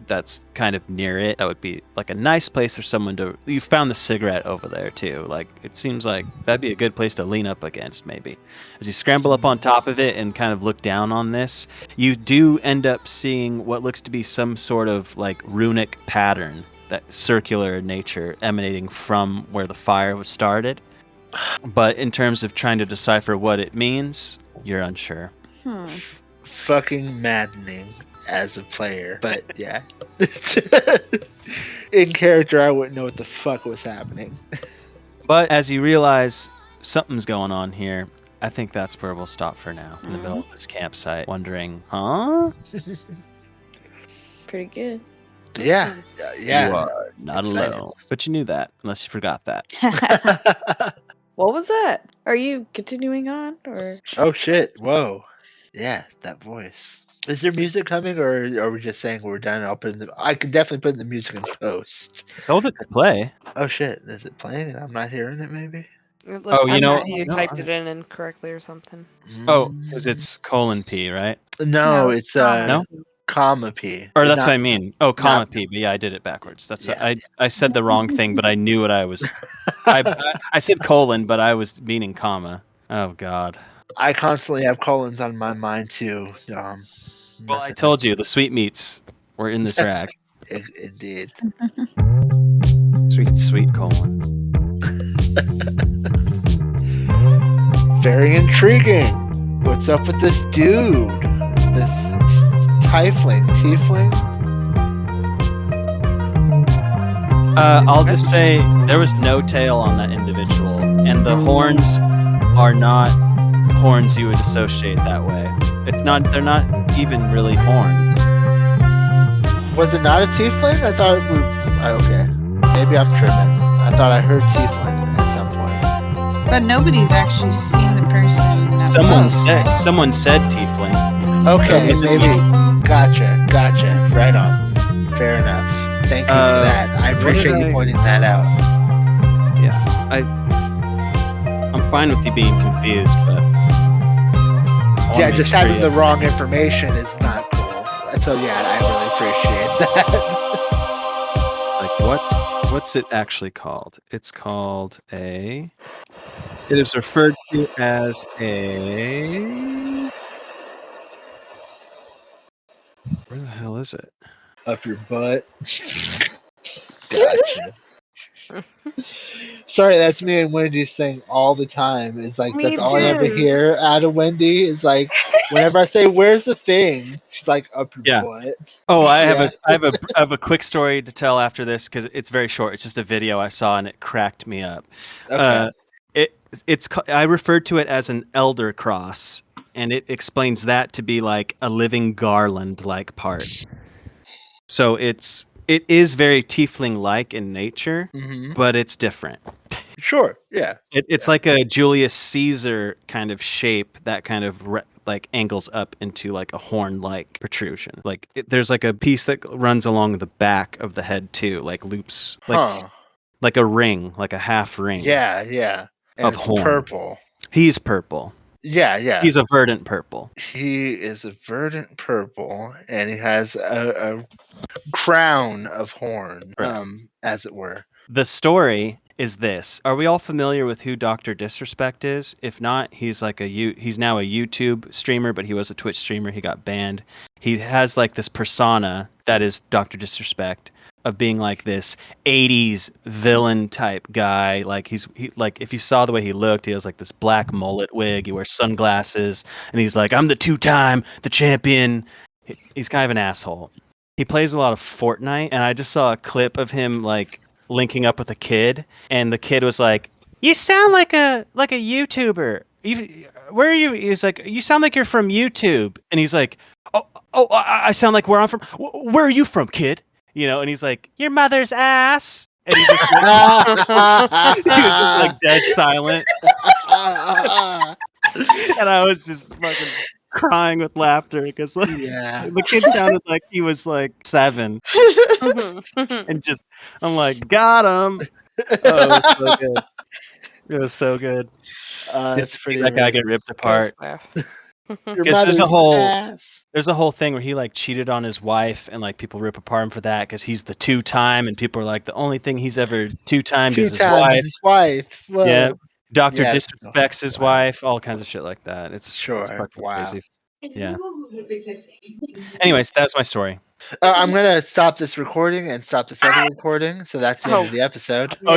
that's kind of near it. That would be like a nice place for someone to. You found the cigarette over there too. Like it seems like that'd be a good place to lean up against maybe. As you scramble up on top of it and kind of look down on this, you do end up seeing what looks to be some sort of like runic pattern, that circular in nature emanating from where the fire was started. But in terms of trying to decipher what it means, you're unsure. Fucking maddening. as a player, but yeah. In character, I wouldn't know what the fuck was happening. But as you realize something's going on here, I think that's where we'll stop for now, in the middle of this campsite, wondering, huh? Pretty good. Yeah, yeah. You are not Excited. alone. But you knew that, unless you forgot that. What was that? Are you continuing on, or? Oh shit! Whoa. Yeah, that voice. Is there music coming, or are we just saying we're done? I'll put in the. I could definitely put in the music in post. Told it to play. Oh shit! Is it playing and I'm not hearing it? Maybe. It looks Oh, you like know- you no, typed I- it in incorrectly or something. Oh, because it's colon P, right? No, No, it's No? comma P. Or that's Not- what I mean. Oh, comma not- P. But yeah, I did it backwards. That's Yeah. what I said the wrong thing, but I knew what I was. I said colon, but I was meaning comma. Oh God. I constantly have colons on my mind too. Well, I nothing- told you the sweetmeats were in this rag. Indeed. Sweet colon. Very intriguing. What's up with this dude? This tiefling? I'll just say there was no tail on that individual, and the horns are not horns you would associate that way. It's not. They're not even really horns. Was it not a tiefling? I thought we. Okay. Maybe I'm tripping. I thought I heard tiefling at some point. But nobody's actually seen the person. that Someone was. said tiefling. Okay, Was it maybe. Gotcha. Right on. Fair enough. Thank you for that. I what appreciate did you I- pointing that out. Yeah, I'm fine with you being confused, but I wanna Yeah, make just sure having you- the wrong information is not cool. So yeah, I really appreciate that. Like what's it actually called? It's called a. It is referred to as a. Where the hell is it? Up your butt. Gotcha. Sorry, that's me and Wendy's thing all the time. Is like Me that's all I ever too. hear out of Wendy is like whenever I say where's the thing, she's like up your Yeah. butt. Oh, I have Yeah. I have a quick story to tell after this because it's very short. It's just a video I saw and it cracked me up. Okay. I referred to it as an elder cross, and it explains that to be like a living garland like part. So it is very tiefling like in nature, hmm but it's different. Sure. Yeah. It's like a Julius Caesar kind of shape that kind of like angles up into like a horn-like protrusion. Like there's like a piece that runs along the back of the head too, like loops, Huh. like a ring, like a half ring. Yeah. Yeah. And Of it's horn. purple. He's purple. Yeah. Yeah. He's a verdant purple. He is a verdant purple, and he has a crown of horn, Right. as it were. The story is this. Are we all familiar with who Dr. Disrespect is? If not, he's like he's now a YouTube streamer, but he was a Twitch streamer. He got banned. He has like this persona that is Dr. Disrespect of being like this 80s villain type guy. Like he like if you saw the way he looked, he has like this black mullet wig, he wears sunglasses, and he's like, I'm the the champion. He's kind of an asshole. He plays a lot of Fortnite, and I just saw a clip of him like linking up with a kid, and the kid was like, "You sound like a YouTuber. Where are you?" He's like, "You sound like you're from YouTube," and he's like, "Oh, I sound like where I'm from. Where are you from, kid?" You know, and he's like, "Your mother's ass," and he just he was just like dead silent, and I was just fucking crying with laughter because like, Yeah. the kid sounded like he was like 7. And just, I'm like, got him. Oh, it was so good. It was so good. That's Just to see pretty that guy amazing. get ripped apart. Your Guess there's a mother's whole- ass. There's a whole thing where he like cheated on his wife, and like people rip apart him for that because he's the 2-time, and people are like, the only thing he's ever 2-timed Two is his times wife. his wife. Whoa. Yeah. Doctor Yeah, disrespects his wow. wife, all kinds of shit like that. It's Sure, fucking wow. crazy. Yeah. Anyways, that's my story. I'm gonna stop this recording and stop this other recording, so that's the end of the episode. Oh,